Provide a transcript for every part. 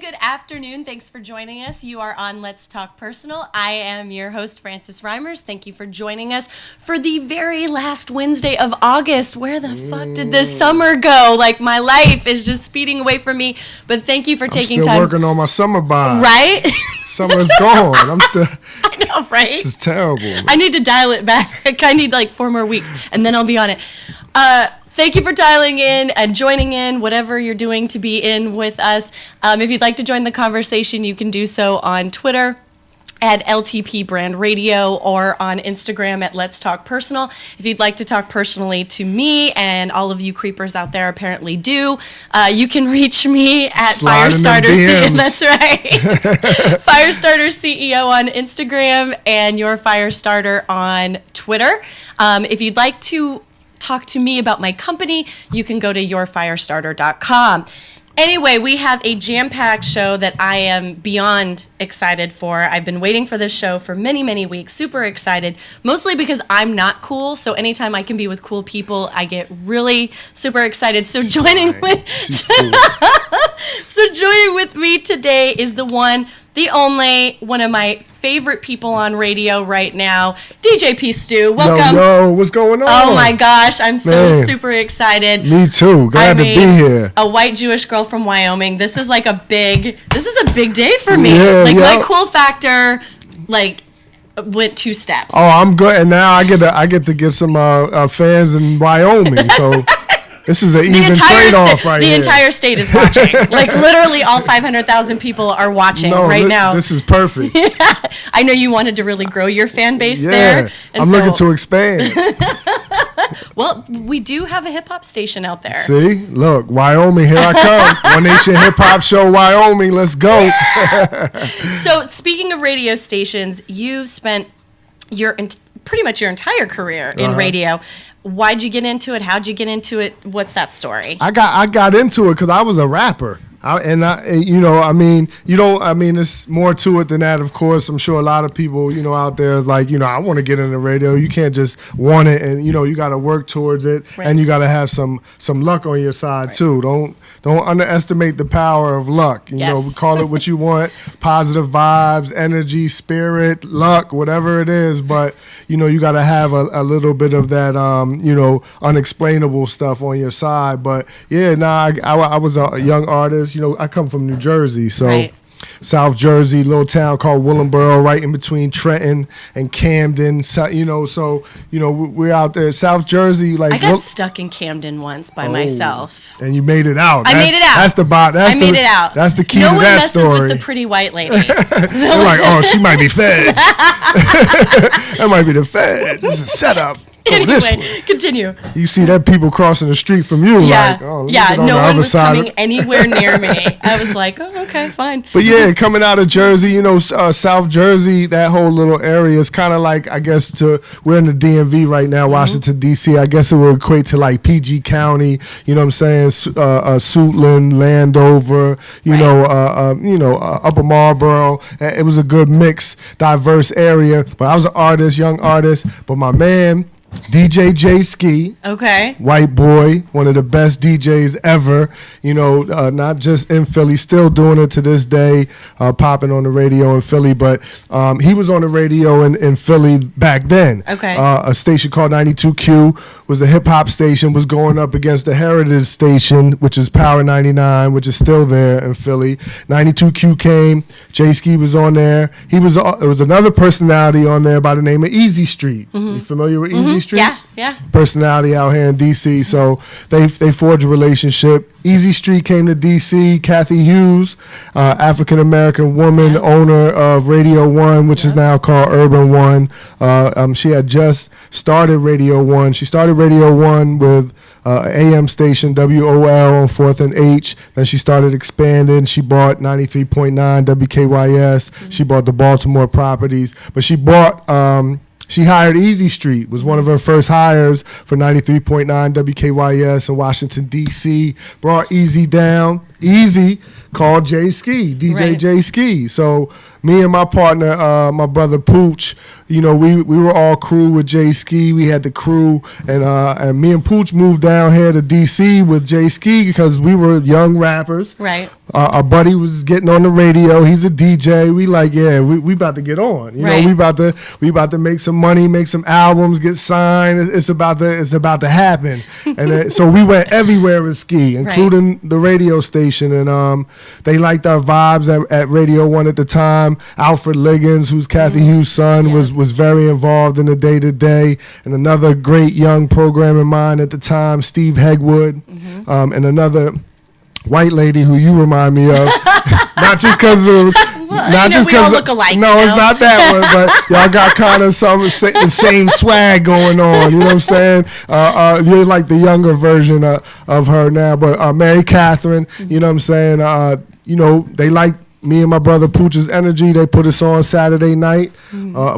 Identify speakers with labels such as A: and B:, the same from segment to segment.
A: good afternoon. Thanks for joining us. You are on Let's Talk Personal. I am your host, Frances Reimers. Thank you for joining us for the very last Wednesday of August. Where the fuck did this summer go? Like, my life is just speeding away from me. But thank you for taking time.
B: I'm still working on my summer bod.
A: Right?
B: Summer's gone. I'm still.
A: I know, right?
B: This is terrible.
A: I need to dial it back. I need like 4 more weeks, and then I'll be on it. Thank you for dialing in and joining in, whatever you're doing to be in with us. If you'd like to join the conversation, you can do so on Twitter at LTP Brand Radio or on Instagram at Let's Talk Personal. If you'd like to talk personally to me, and all of you creepers out there apparently do, you can reach me at Firestarter CEO. That's right. Firestarter CEO on Instagram and Your Firestarter on Twitter. If you'd like to talk to me about my company, you can go to yourfirestarter.com. Anyway, we have a jam-packed show that I am beyond excited for. I've been waiting for this show for many, many weeks. Super excited, mostly because I'm not cool. So anytime I can be with cool people, I get really super excited. So joining with me today is the one, the only, one of my favorite people on radio right now, DJ P. Stu. Welcome.
B: Yo, what's going on?
A: Oh my gosh, I'm so super excited.
B: Me too. Glad to be here.
A: A white Jewish girl from Wyoming. This is a big day for me. My cool factor, went 2 steps.
B: Oh, I'm good, and now I get to get some fans in Wyoming. So. This is an even trade-off right here.
A: The entire state is watching. Like, literally all 500,000 people are watching now.
B: This is perfect.
A: I know you wanted to really grow your fan base there.
B: Yeah, I'm looking to expand.
A: Well, we do have a hip-hop station out there.
B: See? Look, Wyoming, here I come. One Nation Hip-Hop Show, Wyoming. Let's go.
A: So, speaking of radio stations, you've spent pretty much your entire career in radio. Why'd you get into it? How'd you get into it? What's that story?
B: I got into it because I was a rapper. It's more to it than that, of course. I'm sure a lot of people, out there is like, I want to get into radio. You can't just want it, and, you got to work towards it, and you got to have some luck on your side, too. Don't underestimate the power of luck. You know, call it what you want, positive vibes, energy, spirit, luck, whatever it is. But, you got to have a little bit of that, unexplainable stuff on your side. But, I was a young artist. I come from New Jersey, so South Jersey, little town called Willingboro, right in between Trenton and Camden. We're out there. South Jersey,
A: I got stuck in Camden once by myself.
B: And you made it out.
A: I made it out.
B: I made it out. That's the key to that story.
A: No one messes with the pretty white lady.
B: They're like, oh, she might be feds. That might be the feds. This is a setup.
A: Anyway, continue.
B: You see that people crossing the street from you,
A: no one was coming anywhere near me. I was like, oh, okay, fine.
B: But coming out of Jersey, South Jersey, that whole little area is kind of like, I guess, we're in the DMV right now, Washington, D.C. I guess it would equate to like PG County, Suitland, Landover, Upper Marlboro. It was a good mix, diverse area. But I was an artist, young artist, but my man, DJ J Ski, white boy, one of the best DJs ever, not just in Philly, still doing it to this day, popping on the radio in Philly, but he was on the radio in Philly back then. A station called 92Q was a hip-hop station, was going up against the Heritage station, which is Power 99, which is still there in Philly. 92Q came, J Ski was on there. There was another personality on there by the name of Easy Street. You familiar with Easy Street?
A: Yeah.
B: Personality out here in D.C. So they forged a relationship. Easy Street came to D.C. Kathy Hughes, African-American woman, owner of Radio 1, which is now called Urban One. She had just started Radio 1. She started Radio 1 with AM station WOL on 4th and H. Then she started expanding. She bought 93.9 WKYS. She bought the Baltimore properties. But she hired Easy Street, was one of her first hires for 93.9 WKYS in Washington, D.C. Brought Easy down. Easy called J Ski, DJ J Ski. So me and my partner, my brother Pooch, you know, we were all crew with Jay Ski. We had the crew, and me and Pooch moved down here to DC with Jay Ski because we were young rappers.
A: Right.
B: Our buddy was getting on the radio. He's a DJ. We like, yeah, we about to get on. You know, we about to make some money, make some albums, get signed. It's about to happen. And so we went everywhere with Ski, including the radio station. And they liked our vibes at Radio 1 at the time. Alfred Liggins, who's Kathy Hughes' son, was very involved in the day-to-day. And another great young programmer mind at the time, Steve Hegwood, and another white lady who you remind me of, not just because of, not just because
A: look alike.
B: No, it's not that one, but y'all got kind of the same swag going on. You know what I'm saying? You're like the younger version of her now, but Mary Catherine. You know what I'm saying? You know, they like me and my brother Pooch's energy. They put us on Saturday night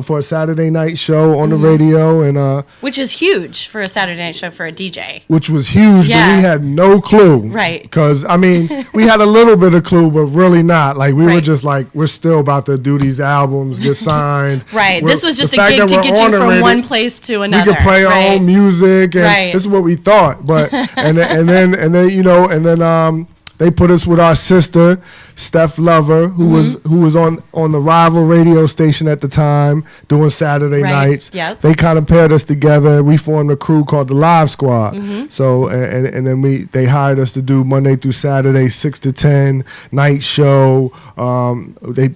B: for a Saturday night show on the radio, and
A: which is huge for a Saturday night show for a DJ.
B: Which was huge, but we had no clue.
A: Right.
B: Because, I mean, we had a little bit of clue, but really not. Like, we were just like, we're still about to do these albums, get signed.
A: Right. This was just a gig to get you from one place to another.
B: We could play our own music, and this is what we thought. But and then you know, and then they put us with our sister, Steph Lover, who was on the rival radio station at the time doing Saturday nights.
A: Yep.
B: They kind of paired us together. We formed a crew called the Live Squad. So and then they hired us to do Monday through Saturday 6 to 10 night show. They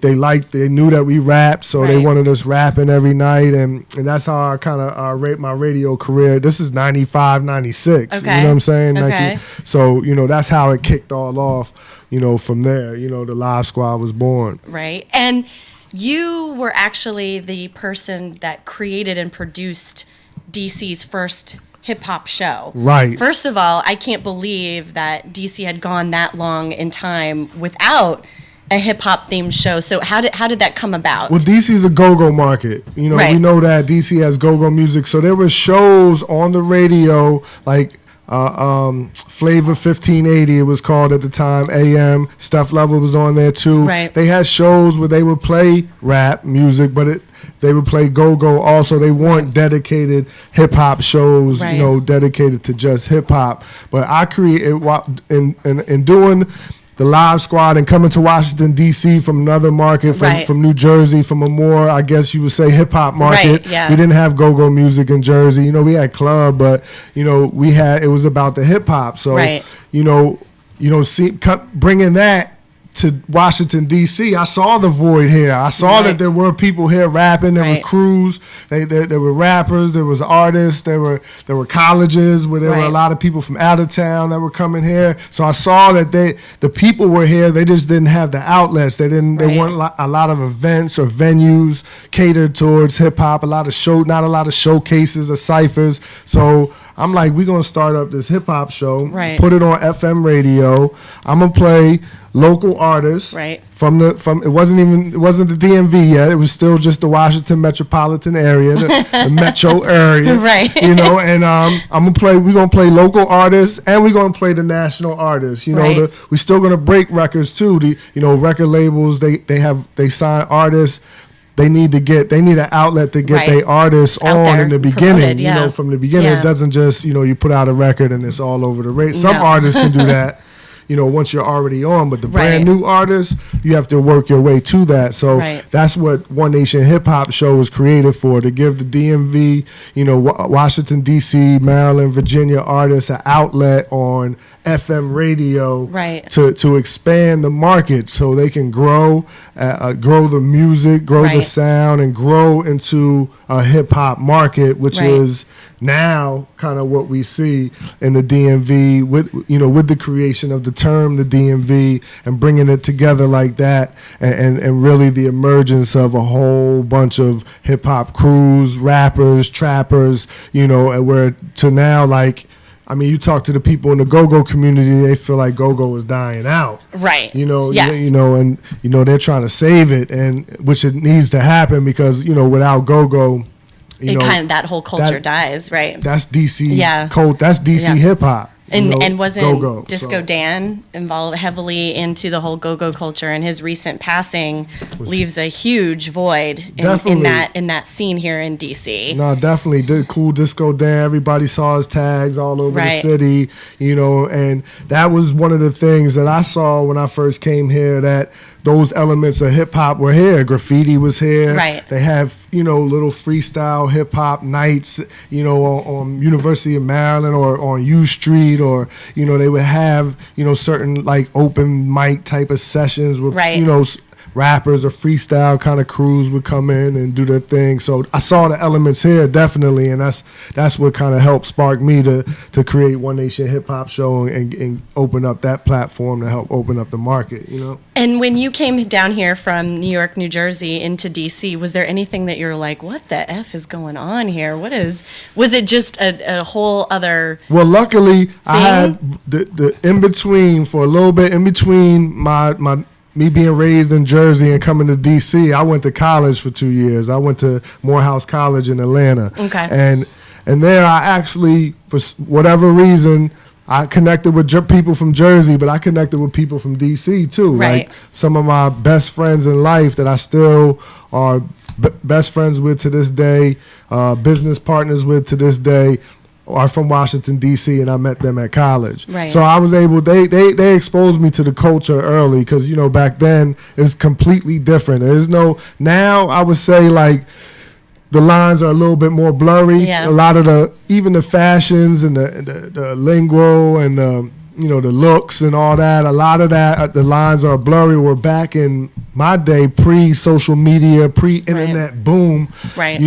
B: knew that we rapped, so they wanted us rapping every night, and that's how I kind of rate my radio career. This is 95, 96.
A: Okay.
B: You know what I'm saying?
A: Okay.
B: So you know that's how it kicked all off. You know, from there, you know, the Live Squad was born.
A: Right. And you were actually the person that created and produced DC's first hip hop show.
B: Right.
A: First of all, I can't believe that DC had gone that long in time without a hip hop themed show. So how did that come about?
B: Well, DC is a go-go market. You know, we know that DC has go-go music. So there were shows on the radio like Flavor 1580, it was called at the time, AM. Steph Lover was on there too.
A: Right.
B: They had shows where they would play rap music, but they would play go-go also. They weren't dedicated hip-hop shows, you know, dedicated to just hip-hop. But I created, in doing the Live Squad and coming to Washington, D.C. from another market, from New Jersey, from a more, I guess you would say, hip-hop market.
A: Right, yeah.
B: We didn't have go-go music in Jersey. You know, we had club, but, you know, it was about the hip-hop. So, you know, bringing that to Washington, D.C., I saw the void here. I saw that there were people here rapping. There were crews. There were rappers. There was artists. There were colleges where there were a lot of people from out of town that were coming here. So I saw that the people were here. They just didn't have the outlets. There weren't a lot of events or venues catered towards hip hop. Not a lot of showcases or ciphers. So I'm like, we're gonna start up this hip hop show, put it on FM radio. I'm gonna play local artists from it wasn't the DMV yet. It was still just the Washington metropolitan area, the metro area, you know. And we're gonna play local artists, and we're gonna play the national artists. You know, we're still gonna break records too. Record labels they sign artists. They need an outlet to get their artists on in the beginning. You know, from the beginning, it doesn't just, you know, you put out a record and it's all over the radio. Some artists can do that, you know, once you're already on, but the brand new artists, you have to work your way to that. So that's what One Nation Hip Hop Show was created for, to give the DMV, you know, Washington, D.C., Maryland, Virginia artists an outlet on FM radio to expand the market so they can grow the music, grow the sound, and grow into a hip hop market, which is now kind of what we see in the DMV with the creation of the term the DMV and bringing it together like that, and really the emergence of a whole bunch of hip hop crews, rappers, trappers, you know, and where to now, like, I mean, you talk to the people in the go-go community, they feel like go-go is dying out.
A: Right.
B: You know, you know, and you know they're trying to save it, and which it needs to happen because, you know, without go-go,
A: that whole culture dies, right?
B: That's DC code. That's DC hip hop.
A: And wasn't
B: go-go.
A: Disco
B: So,
A: Dan involved heavily into the whole go-go culture, and his recent passing leaves a huge void
B: Definitely.
A: in that scene here in DC.
B: No, definitely. Did cool Disco Dan. Everybody saw his tags all over the
A: Right.
B: city, and that was one of the things that I saw when I first came here, that those elements of hip hop were here. Graffiti was here.
A: Right.
B: They have, little freestyle hip hop nights, on University of Maryland or on U Street, or, they would have, certain like open mic type of sessions with,
A: Right.
B: Rappers or freestyle kind of crews would come in and do their thing. So I saw the elements here definitely, and that's what kind of helped spark me to create One Nation Hip Hop Show and open up that platform to help open up the market.
A: And when you came down here from New York, New Jersey into DC, was there anything that you're like, what the F is going on here? Was it just a whole other
B: Well, luckily I
A: thing?
B: had the in between for a little bit in between my me being raised in Jersey and coming to DC. I went to college for 2 years. I went to Morehouse College in Atlanta.
A: Okay.
B: And there I actually, for whatever reason, I connected with people from Jersey, but I connected with people from DC too.
A: Right.
B: Like some of my best friends in life that I still are best friends with to this day, business partners with to this day, are from Washington, D.C., and I met them at college.
A: Right.
B: So I was able, they exposed me to the culture early because, back then it was completely different. Now I would say like the lines are a little bit more blurry.
A: Yeah.
B: A lot of even the fashions and the lingo and the looks and all that, a lot of that, the lines are blurry. We're back in my day, pre-social media, pre-internet boom.
A: Right.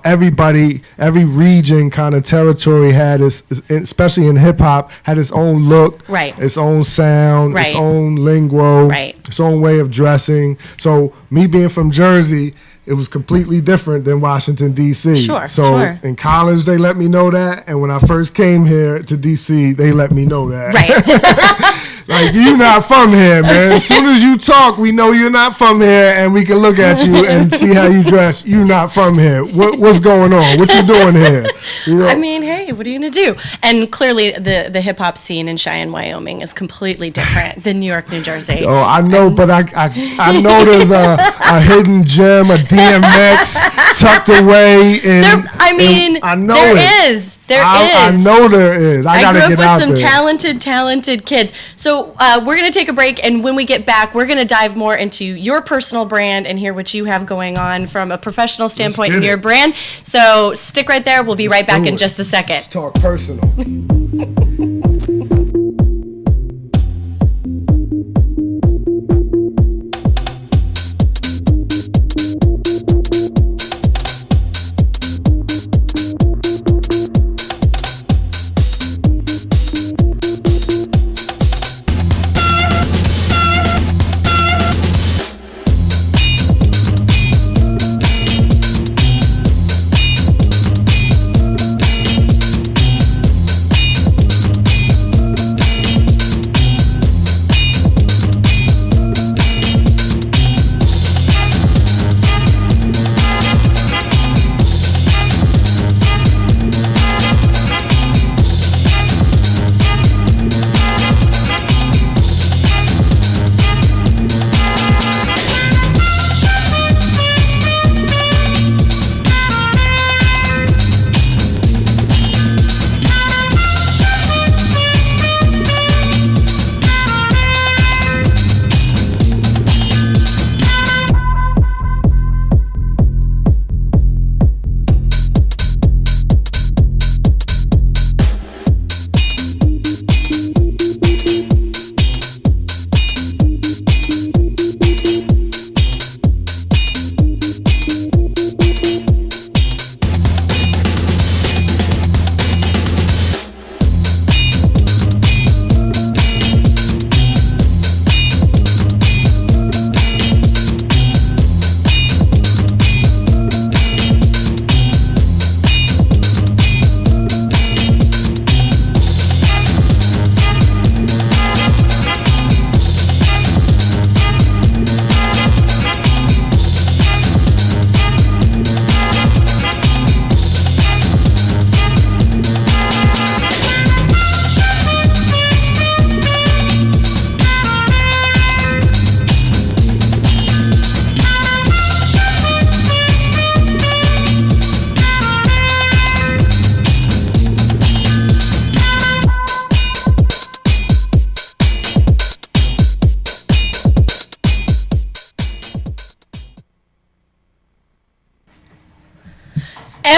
B: Everybody, every region kind of territory had especially in hip hop, had its own look,
A: Right.
B: its own sound,
A: Right.
B: its own lingo,
A: Right.
B: its own way of dressing. So me being from Jersey, it was completely different than Washington, D.C.
A: Sure,
B: So
A: sure.
B: in college, they let me know that. And when I first came here to D.C., they let me know that.
A: right?
B: Like, you not from here, man. As soon as you talk, we know you're not from here, and we can look at you and see how you dress. You not from here. What's going on? What you doing here?
A: I mean, hey, what are you gonna do? And clearly, the hip hop scene in Cheyenne, Wyoming, is completely different than New York, New Jersey.
B: Oh, I know, but I know there's a hidden gem, a DMX tucked away in. I know
A: there is.
B: I know there is. I gotta
A: grew up
B: get
A: with
B: out
A: some
B: there.
A: talented kids. So we're going to take a break, and when we get back, we're going to dive more into your personal brand and hear what you have going on from a professional standpoint
B: get
A: in your
B: it.
A: brand. So stick right there. We'll be right back
B: do
A: in
B: it.
A: just a second.
B: Let's talk personal.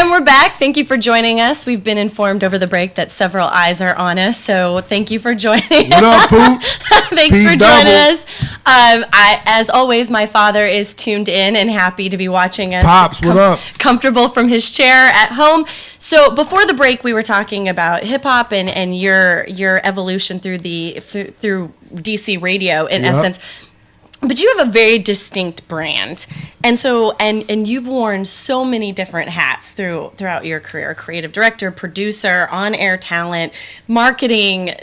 A: And we're back. Thank you for joining us. We've been informed over the break that several eyes are on us, so thank you for joining.
B: What up, Pooch?
A: Thanks for joining us. As always, my father is tuned in and happy to be watching us.
B: Pops, what up?
A: Comfortable from his chair at home. So before the break, we were talking about hip hop and your evolution through DC radio in essence. But you have a very distinct brand, and so and you've worn so many different hats throughout your career: creative director, producer, on-air talent, marketing,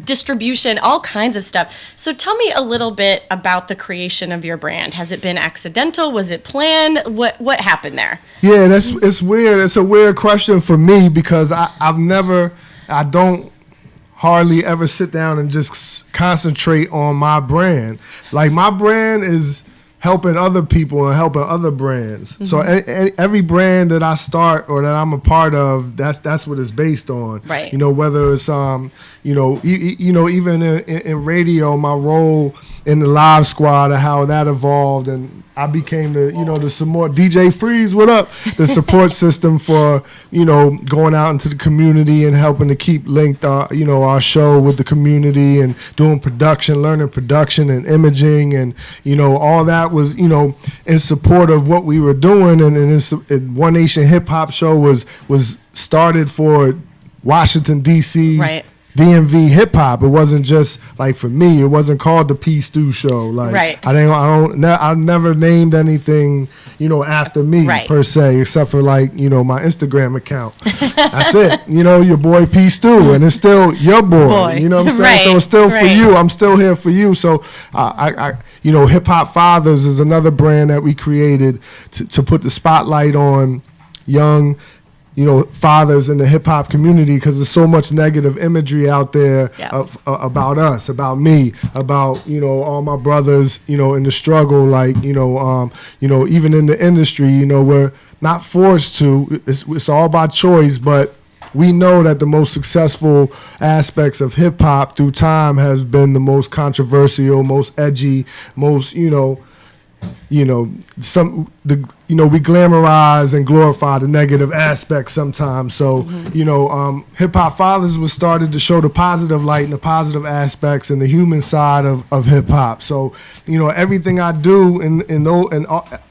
A: distribution, all kinds of stuff. So tell me a little bit about the creation of your brand. Has it been accidental? Was it planned? What happened there?
B: Yeah, it's weird. It's a weird question for me because I don't hardly ever sit down and just concentrate on my brand. Like, my brand is helping other people and helping other brands. Mm-hmm. So every brand that I start or that I'm a part of, that's what it's based on.
A: Right.
B: You know, whether it's even in radio, my role in the Live Squad and how that evolved, and I became the support DJ Freeze, what up? The support system for, going out into the community and helping to keep linked our show with the community and doing production, learning production and imaging, and all that was in support of what we were doing. And One Nation Hip Hop Show was started for Washington DC.
A: Right.
B: DMV hip hop. It wasn't just like for me. It wasn't called the P Stew Show. Like,
A: right.
B: I never named anything after me,
A: right,
B: per se, except for my Instagram account. That's it. Your boy P Stew, and it's still your boy. You know what I'm saying?
A: Right.
B: So it's still for you. I'm still here for you. So Hip Hop Fathers is another brand that we created to put the spotlight on young fathers in the hip hop community, because there's so much negative imagery out there about us, about me, about all my brothers, in the struggle, like even in the industry, we're not forced to. It's all by choice, but we know that the most successful aspects of hip hop through time has been the most controversial, most edgy, most we glamorize and glorify the negative aspects sometimes. So, Hip Hop Fathers was started to show the positive light and the positive aspects and the human side of hip hop. So, everything I do in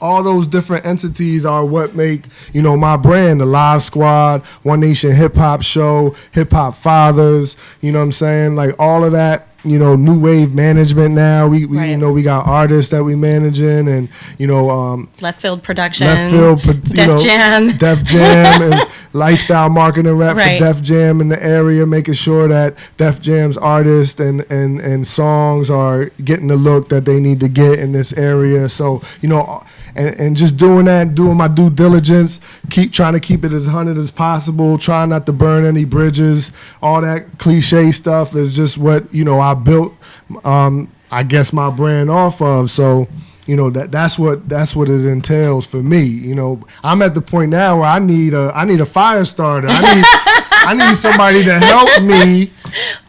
B: all those different entities are what make, my brand, the Live Squad, One Nation Hip Hop Show, Hip Hop Fathers, you know what I'm saying? Like, all of that. New wave management now. We we got artists that we managing, and
A: Left Field Productions, Def Jam,
B: and lifestyle marketing rep for Def Jam in the area, making sure that Def Jam's artists and songs are getting the look that they need to get in this area. So and just doing that, doing my due diligence, trying to keep it as 100 as possible, trying not to burn any bridges. All that cliche stuff is just what I built, I guess, my brand off of. So that's what it entails for me. I'm at the point now where I need a fire starter. I need somebody to help me.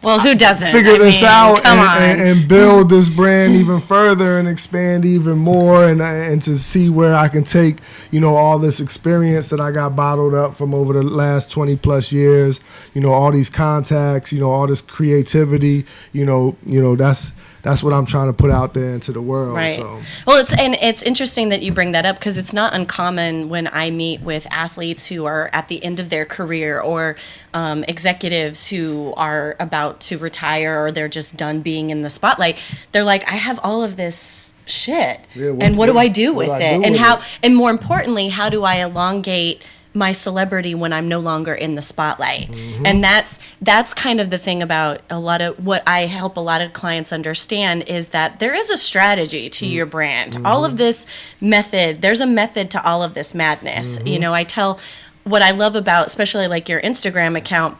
A: Well, who doesn't
B: figure this out and build this brand even further and expand even more, and to see where I can take all this experience that I got bottled up from over the last 20 plus years. All these contacts. All this creativity. That's what I'm trying to put out there into the world.
A: Right.
B: So.
A: Well, it's interesting that you bring that up, because it's not uncommon when I meet with athletes who are at the end of their career, or executives who are about to retire, or they're just done being in the spotlight. They're like, I have all of this shit, and what do I do with it? And more importantly, how do I elongate my celebrity when I'm no longer in the spotlight? Mm-hmm. And that's kind of the thing about a lot of what I help a lot of clients understand, is that there is a strategy to your brand. Mm-hmm. All of this method, there's a method to all of this madness. Mm-hmm. I tell, what I love about, especially like your Instagram account,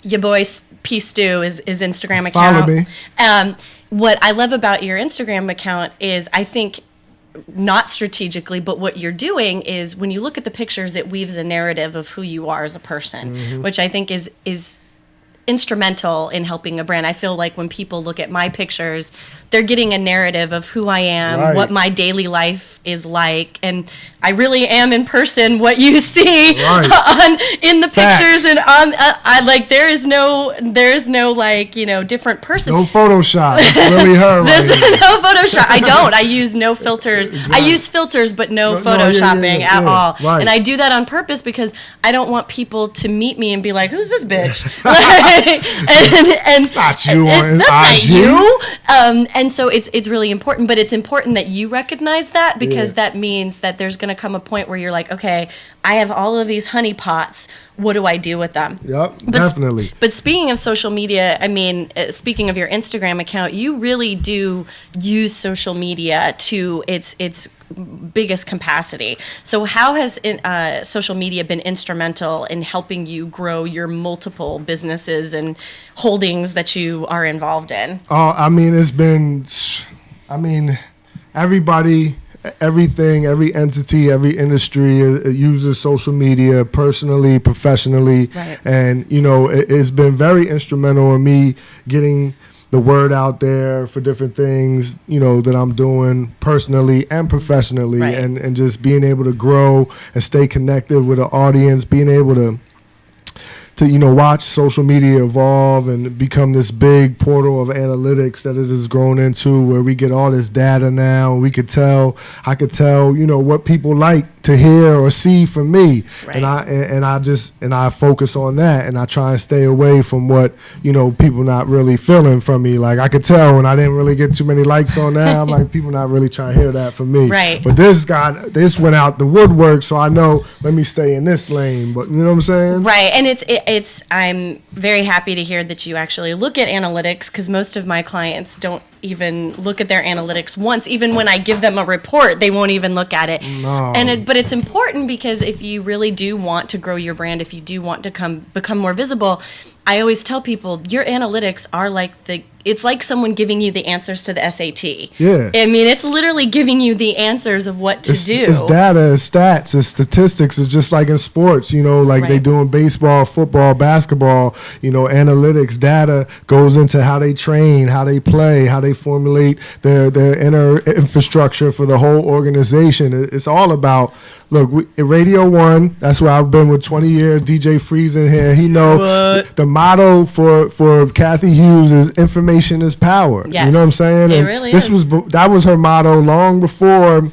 A: your boy P Stew is Instagram account.
B: Follow me.
A: What I love about your Instagram account is, I think, not strategically, but what you're doing is, when you look at the pictures, it weaves a narrative of who you are as a person, which I think is instrumental in helping a brand. I feel like when people look at my pictures, they're getting a narrative of who I am, what my daily life life is like, and I really am in person what you see in the
B: Facts.
A: pictures and on. I like there is no like different person.
B: No Photoshop. It's really her.
A: This
B: right here.
A: no Photoshop. I don't. I use no filters. I use filters, but no Photoshopping at all.
B: Right.
A: And I do that on purpose because I don't want people to meet me and be like, "Who's this bitch?" and
B: It's not you on
A: that's not
B: IG.
A: you. And so it's really important, but it's important that you recognize that because that means that there's going to come a point where you're like, okay, I have all of these honey pots. What do I do with them?
B: Yep, definitely.
A: But speaking of social media, I mean, speaking of your Instagram account, you really do use social media to its biggest capacity. So how has social media been instrumental in helping you grow your multiple businesses and holdings that you are involved in?
B: I mean, it's been, everybody, everything, every entity, every industry uses social media personally, professionally.
A: Right.
B: And, it's been very instrumental in me getting the word out there for different things, that I'm doing personally and professionally,
A: Right.
B: and just being able to grow and stay connected with the audience, being able to watch social media evolve and become this big portal of analytics that it has grown into, where we get all this data now. I could tell, what people like to hear or see from me.
A: Right.
B: And I focus on that, and I try and stay away from what, people not really feeling from me. Like I could tell when I didn't really get too many likes on that, I'm like, people not really trying to hear that from me.
A: Right.
B: But this went out the woodwork, so I know, let me stay in this lane. But you know what I'm saying?
A: Right, and I'm very happy to hear that you actually look at analytics because most of my clients don't even look at their analytics once. Even when I give them a report, they won't even look at it.
B: No.
A: But it's important because if you really do want to grow your brand, if you do want to become more visible, I always tell people your analytics are like it's like someone giving you the answers to the SAT.
B: Yeah.
A: I mean, it's literally giving you the answers of what to do.
B: It's data, it's stats, it's statistics. It's just like in sports, like they
A: Right.
B: do in baseball, football, basketball. Analytics, data goes into how they train, how they play, how they formulate their inner infrastructure for the whole organization. It's all about, look, Radio 1, that's where I've been with 20 years. DJ Freeze in here. He know the motto for Kathy Hughes is information is power.
A: Yes.
B: You know what I'm saying?
A: It
B: And
A: really
B: this
A: is.
B: that was her motto long before,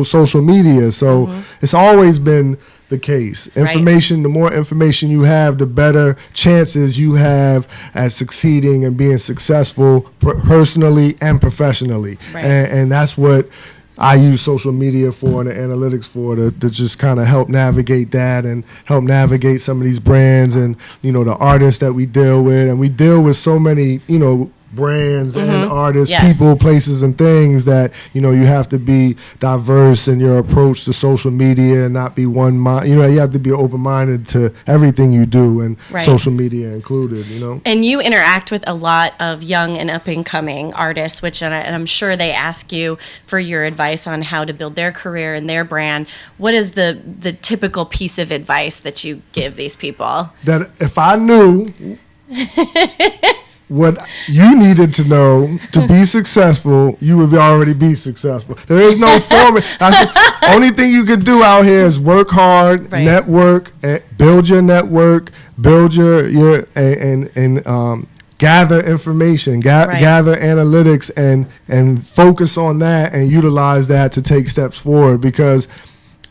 B: social media. So it's always been the case. Information, the more information you have, the better chances you have at succeeding and being successful personally and professionally.
A: Right.
B: And that's what I use social media for and the analytics for, to just kind of help navigate that and help navigate some of these brands and, the artists that we deal with. And we deal with so many, brands and artists,
A: Yes.
B: people, places, and things that, you have to be diverse in your approach to social media and not be one mind. You have to be open-minded to everything you do, and
A: Right.
B: social media included,
A: And you interact with a lot of young and up-and-coming artists, and I'm sure they ask you for your advice on how to build their career and their brand. What is the typical piece of advice that you give these people?
B: That if I knew what you needed to know to be successful, you would already be successful. There is no formula. Only thing you can do out here is work hard,
A: Right.
B: network, build your network, build your and gather information,
A: Right.
B: gather analytics, and focus on that and utilize that to take steps forward, because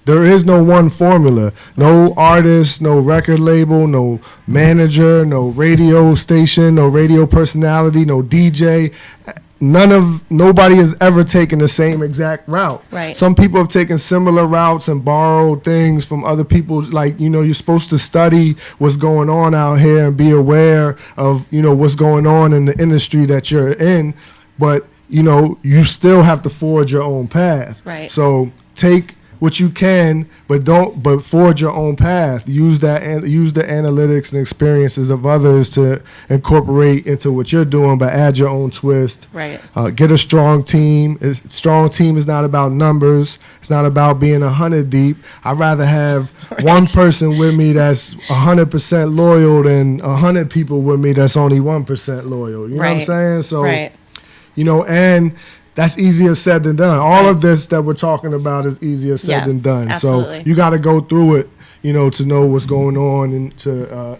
B: there is no one formula. No artist, no record label, no manager, no radio station, no radio personality, no DJ. Nobody has ever taken the same exact route.
A: Right.
B: Some people have taken similar routes and borrowed things from other people. Like, you're supposed to study what's going on out here and be aware of, what's going on in the industry that you're in. But, you still have to forge your own path.
A: Right.
B: So take what you can, but forge your own path. Use the analytics and experiences of others to incorporate into what you're doing, but add your own twist.
A: Right.
B: Get a strong team. A strong team is not about numbers. It's not about being 100 deep. I'd rather have one person with me that's 100% loyal than 100 people with me that's only 1% loyal. You know what I'm
A: Right.
B: saying? So,
A: Right.
B: and that's easier said than done. All of this that we're talking about is easier said than done.
A: Absolutely.
B: So you got to go through it, to know what's going on, and to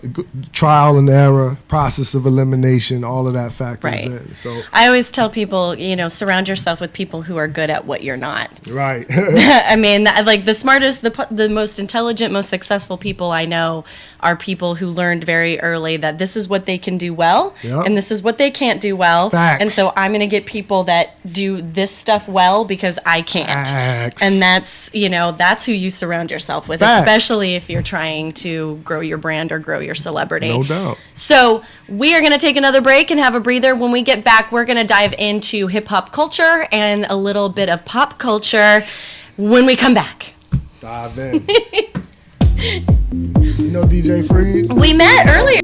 B: trial and error, process of elimination, all of that factors in. So
A: I always tell people, surround yourself with people who are good at what you're not.
B: Right.
A: I mean, like the smartest, the most intelligent, most successful people I know are people who learned very early that this is what they can do well, and this is what they can't do well.
B: Facts.
A: And so I'm going to get people that do this stuff well because I can't.
B: Facts.
A: And that's, that's who you surround yourself with,
B: Facts.
A: especially if you're trying to grow your brand or grow your celebrity.
B: No doubt.
A: So we are going to take another break and have a breather. When we get back, we're going to dive into hip hop culture and a little bit of pop culture when we come back.
B: Dive in. DJ Freeze?
A: We met earlier.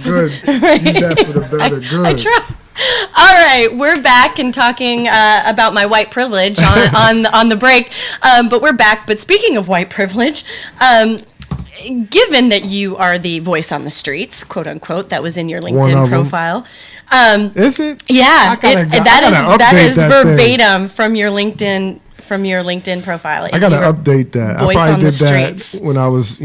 B: Good. Use that for the better. Good.
A: I try. All right, we're back and talking about my white privilege on the break, but we're back. But speaking of white privilege, given that you are the voice on the streets, quote unquote, that was in your LinkedIn profile.
B: Is it?
A: Yeah, that is verbatim
B: thing.
A: from your LinkedIn profile.
B: I gotta update that.
A: Voice
B: I probably
A: on the
B: did
A: streets.
B: that when I was,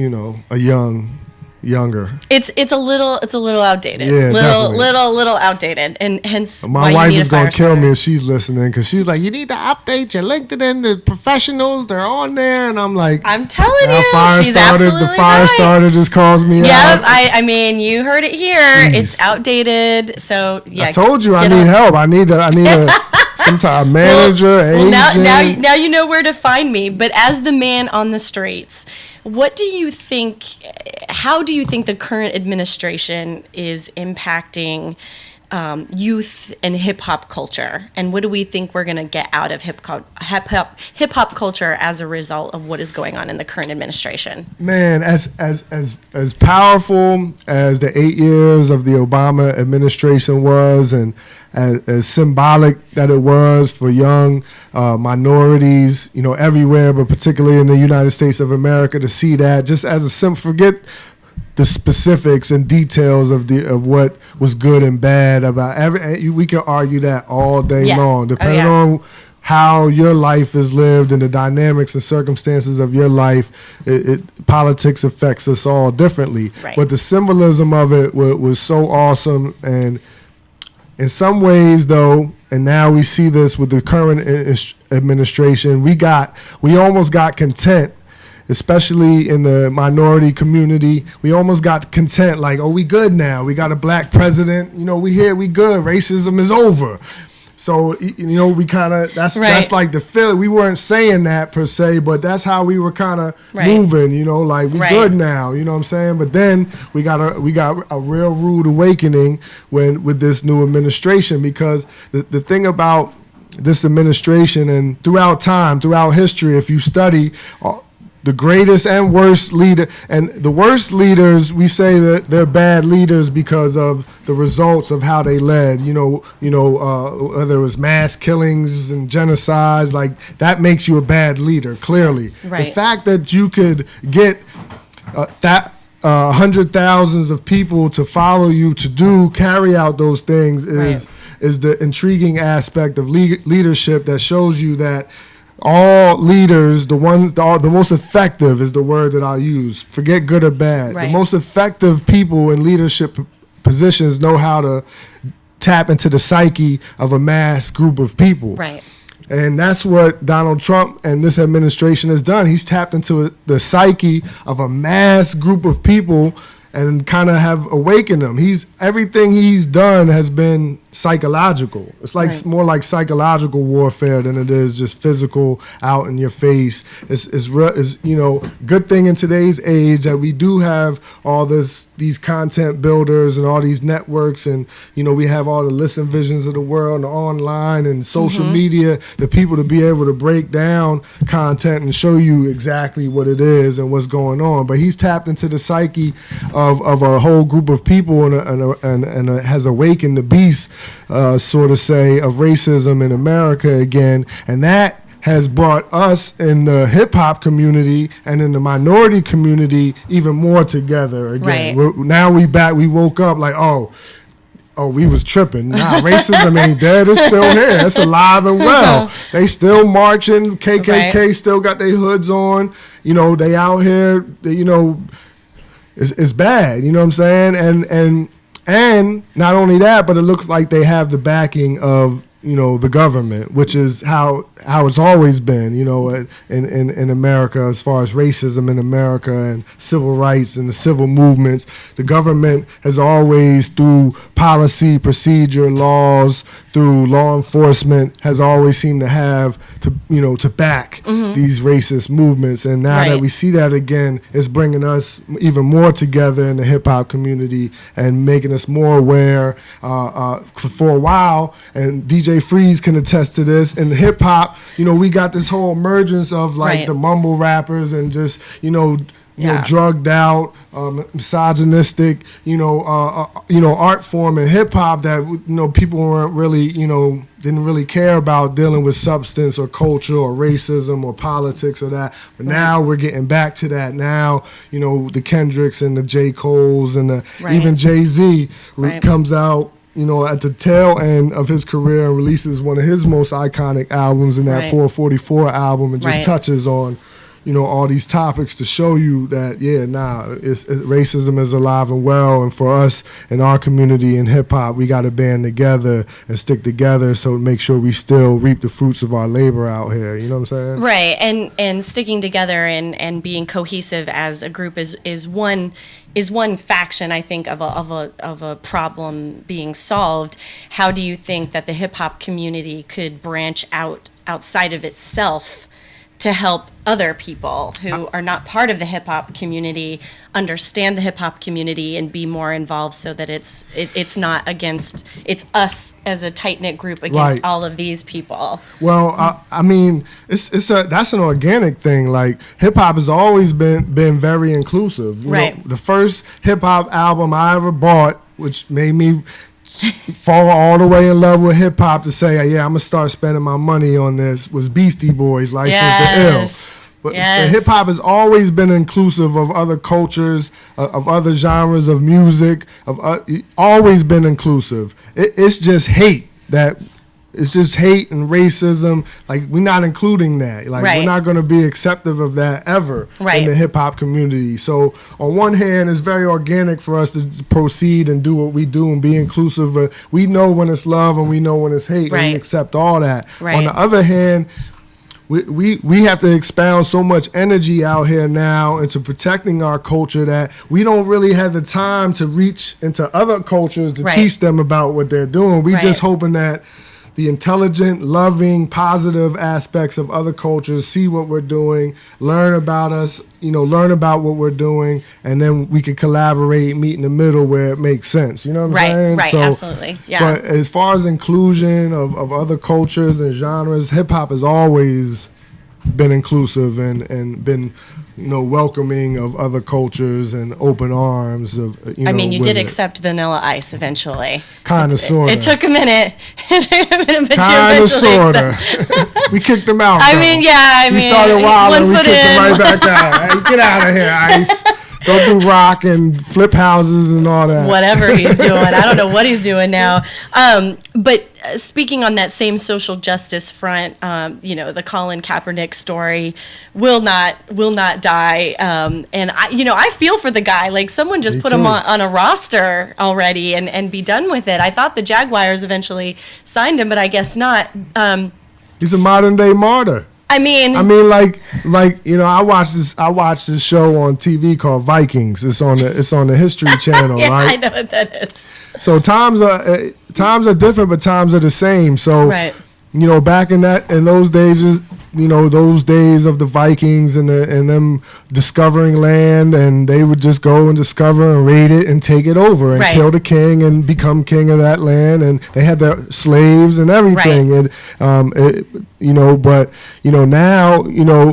B: younger.
A: It's a little outdated.
B: Yeah, definitely.
A: little outdated, and hence
B: my
A: why
B: wife
A: you need
B: is
A: a
B: gonna
A: fire
B: kill
A: starter.
B: me if she's listening, because she's like, you need to update your LinkedIn. The professionals, they're on there, and I'm like,
A: I'm telling you, she's
B: the
A: absolutely
B: fire
A: right.
B: starter just calls me out.
A: Yep, I mean, you heard it here.
B: Jeez.
A: It's outdated. So yeah,
B: I told you I need help. I need a sometime manager, agent.
A: Now you know where to find me. But as the man on the streets, what do you think? How do you think the current administration is impacting youth and hip hop culture? And what do we think we're going to get out of hip hop culture as a result of what is going on in the current administration?
B: Man, as powerful as the 8 years of the Obama administration was, and as symbolic that it was for young minorities, everywhere, but particularly in the United States of America, to see that, just as a forget the specifics and details of what was good and bad about we can argue that all day long, depending on how your life is lived and the dynamics and circumstances of your life, politics affects us all differently.
A: Right.
B: But the symbolism of it was so awesome. And in some ways, though, and now we see this with the current administration, we almost got content, especially in the minority community. We almost got content, like, oh, we good now. We got a black president. You know, we here, we good. Racism is over. So, you know, we kind of, that's like the feeling. We weren't saying that per se, but that's how we were kind of moving, you know, like we good now, you know what I'm saying? But then we got a real rude awakening with this new administration, because the thing about this administration, and throughout time, throughout history, if you study the greatest and worst leader, and the worst leaders, we say that they're bad leaders because of the results of how they led. Whether it was mass killings and genocides, like that makes you a bad leader. Clearly, the fact that you could get hundred thousands of people to follow you to carry out those things is the intriguing aspect of leadership that shows you that all leaders, the most effective is the word that I'll use. Forget good or bad. The most effective people in leadership positions know how to tap into the psyche of a mass group of people.
A: Right.
B: And that's what Donald Trump and this administration has done. He's tapped into the psyche of a mass group of people and kind of have awakened them. Everything he's done has been psychological. It's like more like psychological warfare than it is just physical out in your face. It's good thing in today's age that we do have all these content builders and all these networks, and we have all the Listen Visions of the world and the online and social media, the people to be able to break down content and show you exactly what it is and what's going on. But he's tapped into the psyche of a whole group of people and has awakened the beast, sort of say, of racism in America again. And that has brought us in the hip-hop community and in the minority community even more together again. Now we woke up like, oh, we was tripping. Nah, racism ain't dead. It's still here. It's alive and well. They still marching. KKK still got their hoods on. They out here, it's bad. You know what I'm saying? And not only that, but it looks like they have the backing of the government, which is how it's always been, in America, as far as racism in America and civil rights and the civil movements. The government has always, through policy, procedure, laws, through law enforcement, has always seemed to have to back these racist movements. And now that we see that again, it's bringing us even more together in the hip hop community and making us more aware. For a while, and DJ Freeze can attest to this, in hip hop, we got this whole emergence of like the mumble rappers and just drugged out, misogynistic, art form in hip hop that people weren't really, didn't really care about dealing with substance or culture or racism or politics or that. But now we're getting back to that. Now, the Kendricks and the J. Coles and even Jay-Z comes out, at the tail end of his career and releases one of his most iconic albums in that 444 album and just touches on, all these topics to show you that, racism is alive and well. And for us in our community in hip hop, we got to band together and stick together so to make sure we still reap the fruits of our labor out here. You know what I'm saying?
A: Right. And sticking together and being cohesive as a group is one faction, I think, of a problem being solved. How do you think that the hip hop community could branch outside of itself to help other people who are not part of the hip hop community understand the hip hop community and be more involved, so that it's not against, it's us as a tight knit group against all of these people?
B: Well, I mean, that's an organic thing. Like hip hop has always been very inclusive. You know, the first hip hop album I ever bought, which made me fall all the way in love with hip hop to say, I'm gonna start spending my money on this, was Beastie Boys, License to Ill. But hip hop has always been inclusive of other cultures, of other genres of music, always been inclusive. It's just hate that it's just hate and racism. Like, we're not including that. Like,
A: Right.
B: we're not going to be acceptive of that ever
A: Right.
B: in the hip hop community. So, on one hand, it's very organic for us to proceed and do what we do and be inclusive. We know when it's love and we know when it's hate, and
A: Right.
B: we accept all that.
A: Right.
B: On the other hand, we have to expound so much energy out here now into protecting our culture that we don't really have the time to reach into other cultures to
A: Right.
B: teach them about what they're doing. We
A: Right.
B: just hoping that the intelligent, loving, positive aspects of other cultures see what we're doing, learn about us, learn about what we're doing, and then we can collaborate, meet in the middle where it makes sense. You know what I'm saying?
A: Right, absolutely. Yeah.
B: But as far as inclusion of other cultures and genres, hip hop has always been inclusive and been welcoming of other cultures and open arms of
A: I mean, you
B: with
A: did
B: it.
A: accept Vanilla Ice eventually.
B: Kind of, sort of.
A: It took a minute. It took a minute, but you
B: Kind of,
A: eventually
B: sort
A: accept-
B: of. We kicked him out.
A: I
B: though.
A: mean, yeah.
B: He started wilding. We
A: foot
B: kicked him
A: in.
B: right back out. Hey, get out of here, Ice. Go do rock and flip houses and all that.
A: Whatever he's doing. I don't know what he's doing now. But speaking on that same social justice front, the Colin Kaepernick story will not die. And I feel for the guy. Like, someone just
B: Me
A: put him
B: too.
A: on a roster already and be done with it. I thought the Jaguars eventually signed him, but I guess not.
B: He's a modern day martyr.
A: I mean,
B: like I watched this show on TV called Vikings. It's on the History Channel,
A: yeah,
B: right?
A: I know what that is.
B: So times are different, but times are the same. So
A: Right.
B: back in those days, those days of the Vikings and them discovering land, and they would just go and discover and raid it and take it over and
A: Right.
B: kill the king and become king of that land, and they had the slaves and everything.
A: Right.
B: And but now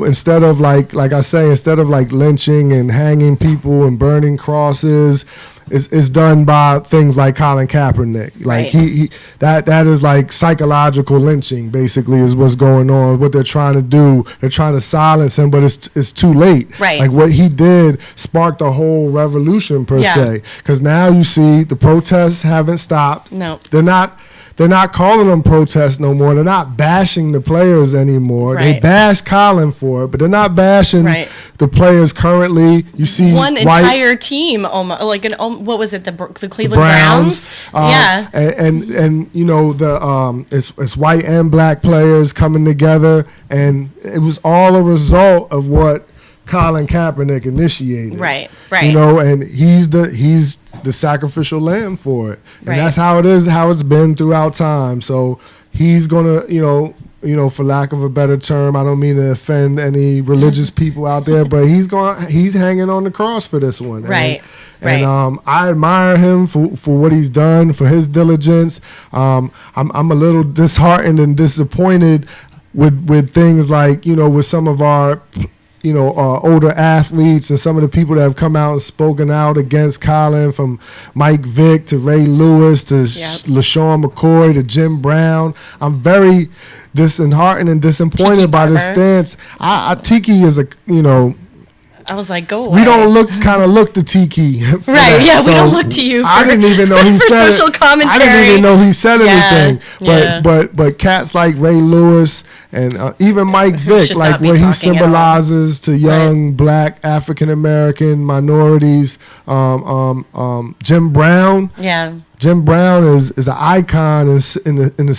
B: instead of like I say, instead of like lynching and hanging people and burning crosses, is done by things like Colin Kaepernick. Like
A: Right.
B: that is like psychological lynching, basically, is what's going on. What they're trying to do, they're trying to silence him, but it's too late.
A: Right.
B: Like, what he did sparked a whole revolution per
A: Yeah.
B: se. Because now you see the protests haven't stopped.
A: No.
B: They're not calling them protests no more. They're not bashing the players anymore. They
A: Right.
B: bash Colin for it, but they're not bashing
A: Right.
B: the players currently. You see
A: One
B: white,
A: entire team, almost like what was it? The Cleveland Browns. Yeah.
B: and it's white and black players coming together, and it was all a result of what Colin Kaepernick initiated.
A: Right.
B: And he's the sacrificial lamb for it, and
A: Right.
B: that's how it is, how it's been throughout time. So he's gonna, for lack of a better term, I don't mean to offend any religious people out there, but he's hanging on the cross for this one.
A: Right.
B: And
A: Right.
B: I admire him for what he's done, for his diligence. I'm a little disheartened and disappointed with things like, with some of our older athletes and some of the people that have come out and spoken out against Colin, from Mike Vick to Ray Lewis to LaShawn McCoy to Jim Brown. I'm very disheartened and disappointed
A: Tiki
B: by this
A: Barber.
B: stance. Tiki is
A: I was like, go away.
B: we don't look to Tiki. for
A: Right,
B: that.
A: yeah, we don't look to you
B: I
A: for-
B: didn't even know he
A: for
B: said
A: social
B: it. I
A: commentary.
B: didn't even know he said
A: Yeah,
B: anything.
A: yeah.
B: But cats like Ray Lewis and even Mike
A: Who
B: Vick,
A: should
B: like
A: not be
B: what he
A: talking at all.
B: symbolizes to young black African American minorities. Jim Brown.
A: Yeah.
B: Jim Brown is an icon in the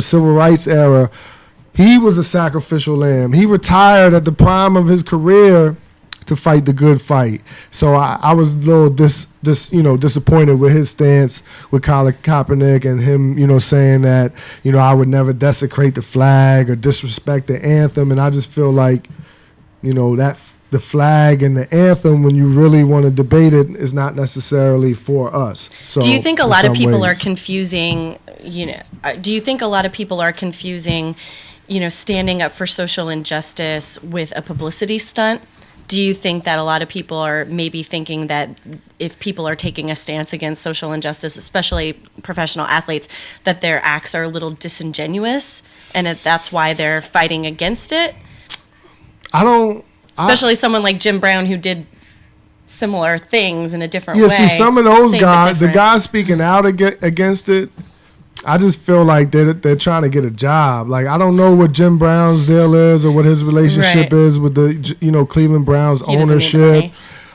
B: civil rights era. He was a sacrificial lamb. He retired at the prime of his career to fight the good fight. So I was a little disappointed with his stance with Colin Kaepernick and him, saying that, I would never desecrate the flag or disrespect the anthem. And I just feel like, that the flag and the anthem, when you really want to debate it, is not necessarily for us. So
A: Do you think a
B: in
A: lot of
B: some
A: people are
B: ways.
A: confusing, do you think a lot of people are confusing, standing up for social injustice with a publicity stunt? Do you think that a lot of people are maybe thinking that if people are taking a stance against social injustice, especially professional athletes, that their acts are a little disingenuous and that's why they're fighting against it? Especially someone like Jim Brown, who did similar things in a different way.
B: See, some of those
A: Same but
B: guys, the
A: different.
B: guys speaking out against it, I just feel like they're trying to get a job. Like, I don't know what Jim Brown's deal is or what his relationship is with the Cleveland Browns ownership.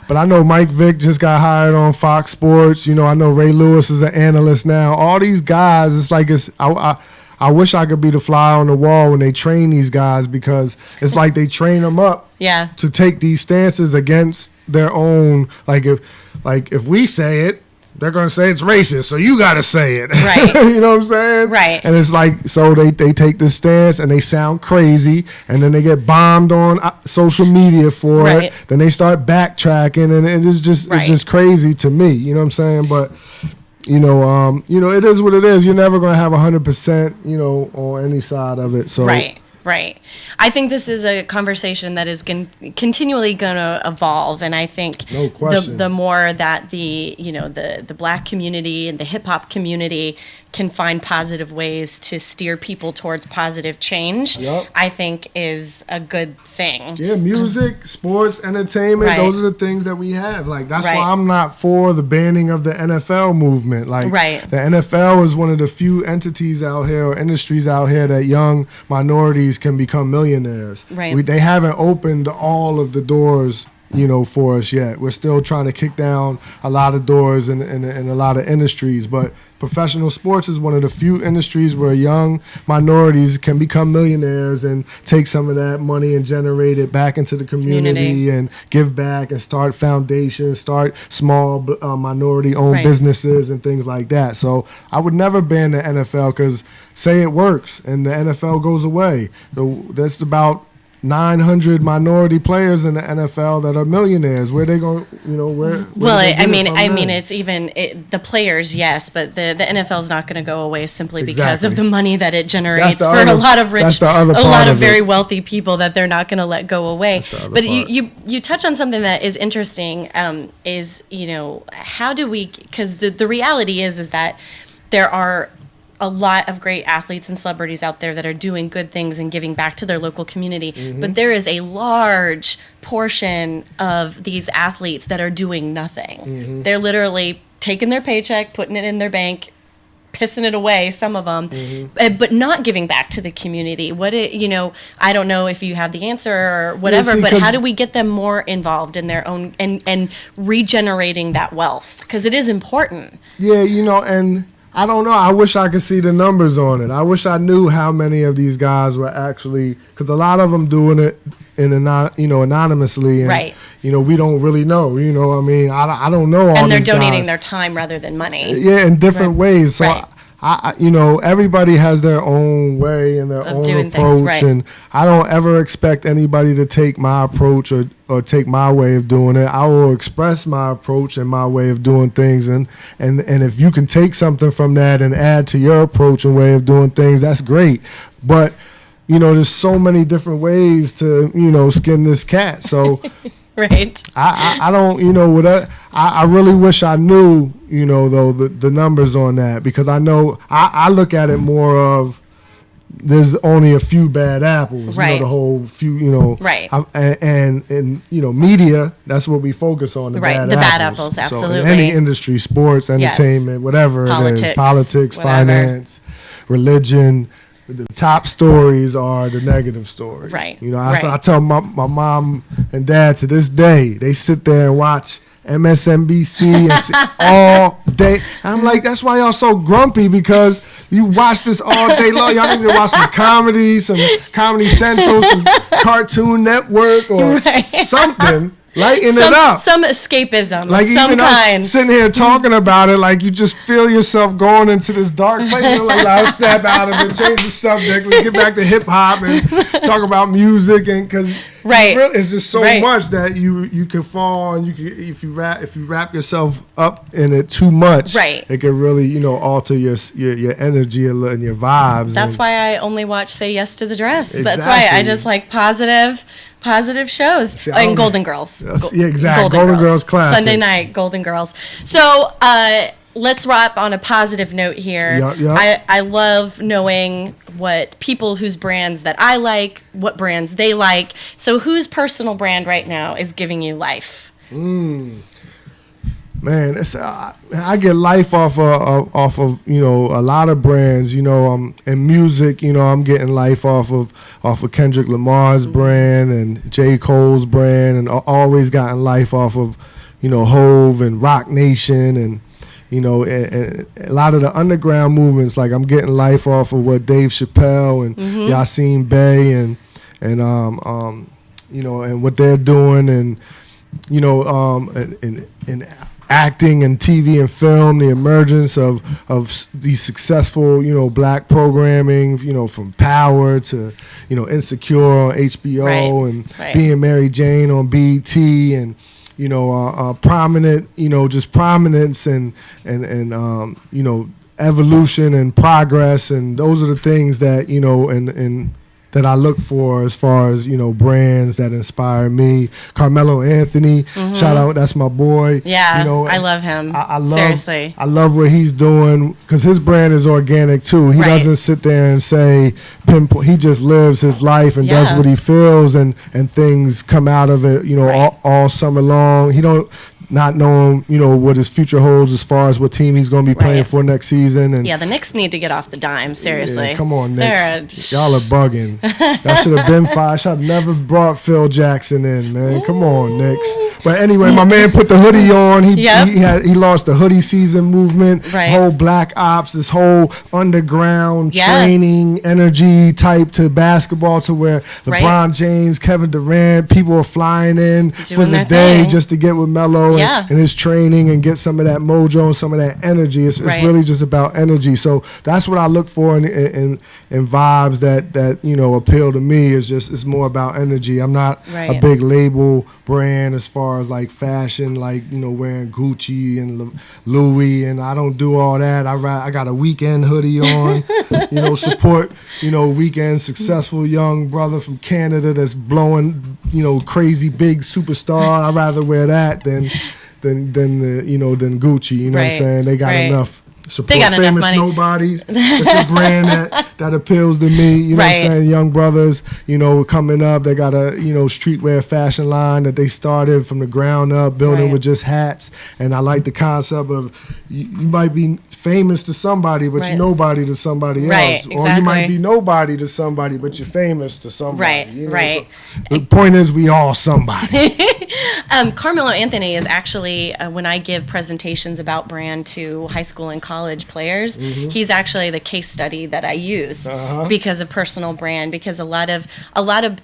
B: But I know Mike Vick just got hired on Fox Sports. I know Ray Lewis is an analyst now. All these guys, it's like I wish I could be the fly on the wall when they train these guys, because it's like they train them up to take these stances against their own. Like if we say it, they're going to say it's racist, so you got to say it.
A: Right.
B: You know what I'm saying?
A: Right.
B: And it's like, so they take this stance and they sound crazy, and then they get bombed on social media for it. Then they start backtracking, and it's just crazy to me. You know what I'm saying? But it is what it is. You're never going to have 100%, on any side of it. So
A: Right. I think this is a conversation that is continually going to evolve, and I think
B: no question.
A: The more that the Black community and the hip hop community can find positive ways to steer people towards positive change, I think is a good thing.
B: Yeah, music, sports, entertainment, those are the things that we have. Like, that's why I'm not for the banning of the NFL movement. Like, the NFL is one of the few entities out here or industries out here that young minorities can become millionaires. They haven't opened all of the doors for us yet. We're still trying to kick down a lot of doors in a lot of industries, but professional sports is one of the few industries where young minorities can become millionaires and take some of that money and generate it back into the community and give back and start foundations, start small minority-owned businesses and things like that. So I would never ban the NFL, because say it works and the NFL goes away. So that's about 900 minority players in the NFL that are millionaires. Where they going?
A: It's even the players, yes, but the NFL is not going to go away simply because of the money that it generates for a lot of very wealthy people that they're not going to let go away. But you touch on something that is interesting. How do we? Because the reality is that there are a lot of great athletes and celebrities out there that are doing good things and giving back to their local community. But there is a large portion of these athletes that are doing nothing. They're literally taking their paycheck, putting it in their bank, pissing it away, some of them, but not giving back to the community. I don't know if you have the answer or whatever, but how do we get them more involved in their own and regenerating that wealth? Because it is important.
B: Yeah, and I don't know. I wish I could see the numbers on it. I wish I knew how many of these guys were actually, because a lot of them doing it anonymously, and we don't really know. I don't know all.
A: And they're
B: these
A: donating
B: guys.
A: Their time rather than money.
B: Yeah, in different ways. So I everybody has their own way and their own approach, and I don't ever expect anybody to take my approach or take my way of doing it. I will express my approach and my way of doing things, and if you can take something from that and add to your approach and way of doing things, that's great. But there's so many different ways to skin this cat. So. I don't, I really wish I knew, though, the numbers on that, because I know I look at it more of there's only a few bad apples, the whole few, and media, that's what we focus on, the bad apples,
A: absolutely.
B: So in any industry, sports, entertainment, whatever it is, politics, finance, religion, the top stories are the negative stories. I tell my mom and dad to this day, they sit there and watch MSNBC and all day. I'm like, that's why y'all so grumpy, because you watch this all day long. Y'all need to watch some Comedy Central, some Cartoon Network, or something. Lighten it up.
A: Some escapism,
B: like
A: some
B: even
A: kind.
B: Us sitting here talking about it, like you just feel yourself going into this dark place. You're like, I'll snap out of it, change the subject, let's get back to hip hop and talk about music, and because it's just so much that you can fall, and if you wrap yourself up in it too much, it can really alter your energy and your vibes.
A: That's why I only watch Say Yes to the Dress. Exactly. That's why I just like positive shows. And Golden Girls.
B: Exactly. Golden Girls classic.
A: Sunday night, Golden Girls. So let's wrap on a positive note here. I love knowing what people whose brands that I like, what brands they like. So whose personal brand right now is giving you life?
B: Man, I get life off of a lot of brands. In music, I'm getting life off of Kendrick Lamar's brand and J. Cole's brand, and always gotten life off of Hove and Rock Nation and and a lot of the underground movements. Like I'm getting life off of what Dave Chappelle and Yassine Bey and and what they're doing and in acting and TV and film, the emergence of these successful, black programming, from Power to, Insecure on HBO and Being Mary Jane on BET and, prominent, just prominence and evolution and progress. And those are the things that, and that I look for as far as, brands that inspire me. Carmelo Anthony, shout out, that's my boy.
A: Yeah, I love him. I love, seriously.
B: I love what he's doing because his brand is organic too. He doesn't sit there and say, pinpoint. He just lives his life and does what he feels and things come out of it, all summer long. He don't not knowing, what his future holds as far as what team he's going to be playing for next season. And
A: the Knicks need to get off the dime, seriously.
B: Yeah, come on, Knicks. Y'all are bugging. Y'all should have been fired. Should have never brought Phil Jackson in, man. Come on, Knicks. But anyway, my man put the hoodie on. He launched the hoodie season movement, whole black ops, this whole underground training energy type to basketball to where LeBron James, Kevin Durant, people are flying in for the day just to get with Melo and his training and get some of that mojo and some of that energy. It's really just about energy. So that's what I look for in vibes that appeal to me. It's more about energy. I'm not a big label brand as far as like fashion, like wearing Gucci and Louis, and I don't do all that. I got a Weekend hoodie on, support Weekend, successful young brother from Canada that's blowing crazy big superstar. I'd rather wear that than Gucci. You know what I'm saying? They got enough. Support famous nobodies. It's a brand that appeals to me. You know what I'm saying? Young brothers, coming up. They got a, streetwear fashion line that they started from the ground up, building with just hats. And I like the concept of you might be famous to somebody, but you're nobody to somebody else. Or you might be nobody to somebody, but you're famous to somebody. So the point is we all somebody.
A: Carmelo Anthony is actually, when I give presentations about brand to high school and college players, he's actually the case study that I use because of personal brand. Because a lot of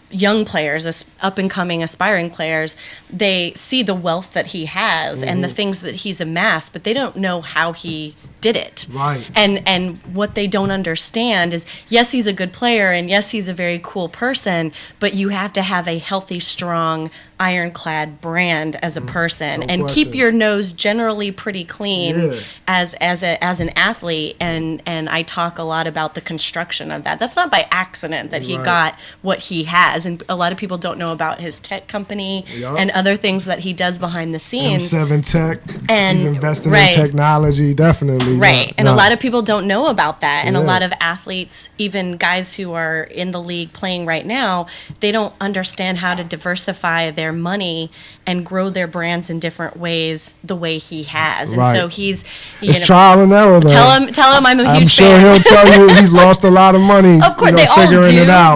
A: young players, up and coming, aspiring players, they see the wealth that he has and the things that he's amassed, but they don't know how he did it.
B: Right.
A: And what they don't understand is, yes, he's a good player and yes, he's a very cool person, but you have to have a healthy, strong, ironclad brand as a person and keep your nose generally pretty clean as an athlete. And I talk a lot about the construction of that. That's not by accident that he got what he has. And a lot of people don't know about his tech company and other things that he does behind the scenes.
B: M7 Tech. And he's investing in technology, definitely.
A: And a lot of people don't know about that. And a lot of athletes, even guys who are in the league playing right now, they don't understand how to diversify their money and grow their brands in different ways the way he has. And so he's
B: it's trial and error though.
A: Tell him I'm a huge
B: fan. I'm sure he'll tell you he's lost a lot of money.
A: Of course they all do,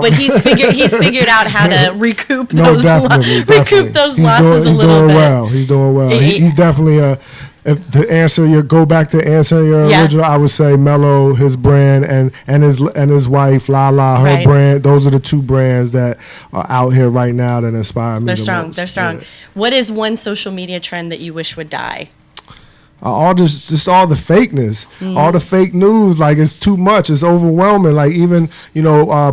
A: but he's figured out how to recoup those losses a little bit.
B: He's doing well. He's definitely go back to answering your original, I would say Melo, his brand, and his wife Lala, her brand. Those are the two brands that are out here right now that inspire me.
A: They're strong. What is one social media trend that you wish would die?
B: All the fakeness, all the fake news. Like it's too much. It's overwhelming. Like even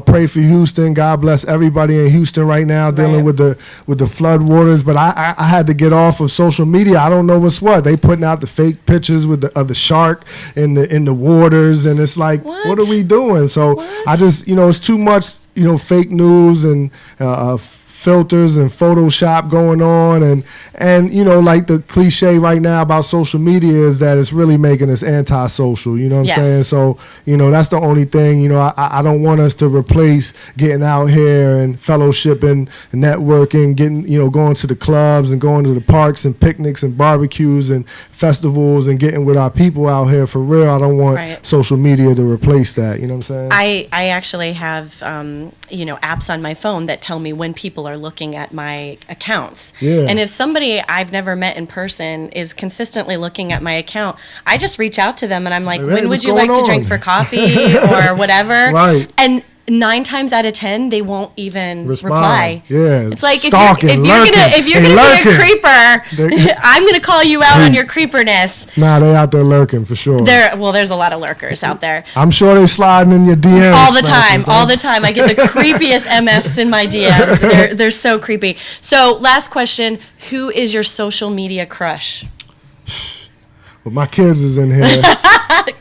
B: pray for Houston. God bless everybody in Houston right now dealing with the flood waters. But I had to get off of social media. I don't know what's what. They putting out the fake pictures with the shark in the waters, and it's like, what are we doing? So I just it's too much. Fake news and filters and Photoshop going on, and you know, like the cliche right now about social media is that it's really making us antisocial. You know what I'm saying? So you know, that's the only thing. You know, I don't want us to replace getting out here and fellowshipping and networking, getting, you know, going to the clubs and going to the parks and picnics and barbecues and festivals and getting with our people out here for real. I don't want social media to replace that. You know what I'm saying?
A: I actually have you know, apps on my phone that tell me when people are looking at my accounts.
B: Yeah.
A: And if somebody I've never met in person is consistently looking at my account, I just reach out to them and I'm like,
B: Hey,
A: when would
B: what's
A: you like
B: going
A: to drink
B: on?
A: for coffee or whatever?
B: Right.
A: And 9 times out of 10, they won't even
B: Respond.
A: reply.
B: Yeah.
A: It's like
B: Stalking,
A: if you're
B: lurking.
A: gonna be a
B: They-
A: creeper, I'm gonna call you out on your creeperness.
B: Nah, they out there lurking for sure.
A: There's a lot of lurkers out there.
B: I'm sure they sliding in your DMs.
A: All the time,
B: Francis,
A: all the time. I get the creepiest MFs in my DMs. They're so creepy. So, last question: who is your social media crush?
B: But my kids is in here.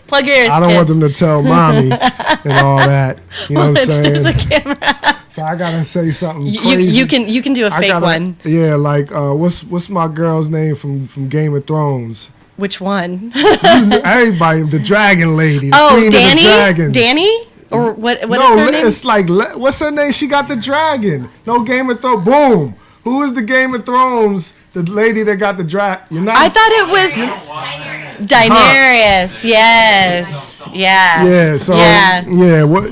A: Plug your ears.
B: I don't
A: kids.
B: want them to tell mommy and all that. You know what I'm
A: There's a
B: saying?
A: camera.
B: So I gotta say something crazy.
A: You can do a
B: I
A: fake
B: gotta-
A: one.
B: Yeah, like what's my girl's name from Game of Thrones?
A: Which one?
B: Everybody, the Dragon Lady, the
A: Oh,
B: Queen of the
A: Danny.
B: Dragons.
A: Danny, or what? What
B: No,
A: is her name?
B: it's like what's her name? She got the dragon. No, Game of Thrones. Boom. Who is the Game of Thrones? The lady that got the dragon. You're not.
A: I thought it was Daenerys. Yes. Yeah.
B: Yeah. So
A: Yeah.
B: yeah. What?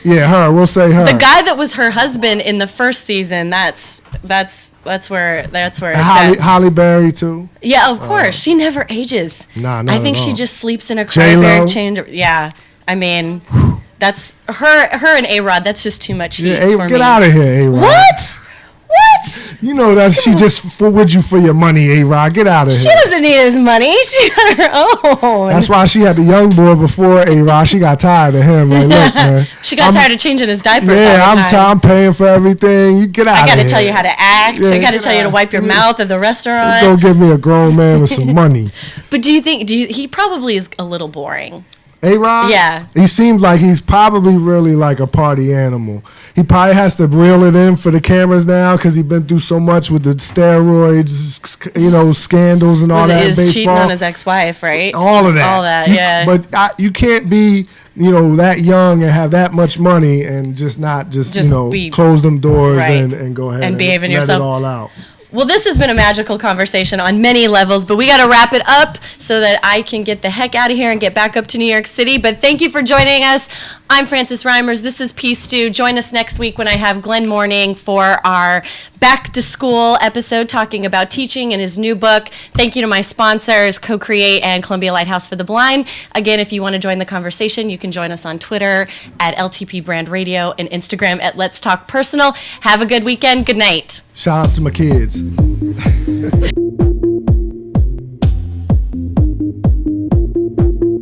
B: Yeah. Her. We'll say her.
A: The guy that was her husband in the first season. That's where it's
B: Holly,
A: at.
B: Holly Berry too.
A: Yeah, of course. She never ages.
B: Nah, not
A: I think
B: at
A: she
B: all.
A: just sleeps in a
B: J-Lo.
A: cryogenic chamber. Yeah. I mean, that's her and A-Rod. That's just too much heat
B: Yeah,
A: for
B: get
A: me.
B: out of here, A-Rod.
A: What? What?
B: You know that she just with you for your money, A-Rod. Get out of
A: She
B: here.
A: doesn't need his money. She got her own.
B: That's why she had the young boy before A-Rod. She got tired of him. Like, look, man.
A: She got tired of changing his diapers
B: Yeah,
A: all the time.
B: I'm paying for everything. You get out
A: I
B: of
A: got
B: here.
A: to tell you how to act.
B: Yeah,
A: I got to
B: get
A: tell you to
B: out.
A: wipe your mouth at the restaurant.
B: Go give me a grown man with some money.
A: But he probably is a little boring.
B: A-Rod?
A: Yeah.
B: He seems like he's probably really like a party animal. He probably has to reel it in for the cameras now because he's been through so much with the steroids, you know, scandals and all
A: With
B: that in
A: his
B: baseball.
A: cheating on his ex-wife, right?
B: All of that.
A: All that,
B: You-
A: yeah.
B: But you can't be, you know, that young and have that much money and just not
A: Just
B: you know,
A: be-
B: close them doors
A: right.
B: and go ahead
A: And behaving
B: let
A: yourself.
B: it all out.
A: Well, this has been a magical conversation on many levels, but we got to wrap it up so that I can get the heck out of here and get back up to New York City. But thank you for joining us. I'm Frances Reimers. This is Peace Stew. Join us next week when I have Glenn Morning for our back to school episode talking about teaching and his new book. Thank you to my sponsors, Co-Create and Columbia Lighthouse for the Blind. Again, if you want to join the conversation, you can join us on Twitter at LTP Brand Radio and Instagram at Let's Talk Personal. Have a good weekend. Good night.
B: Shout out to my kids.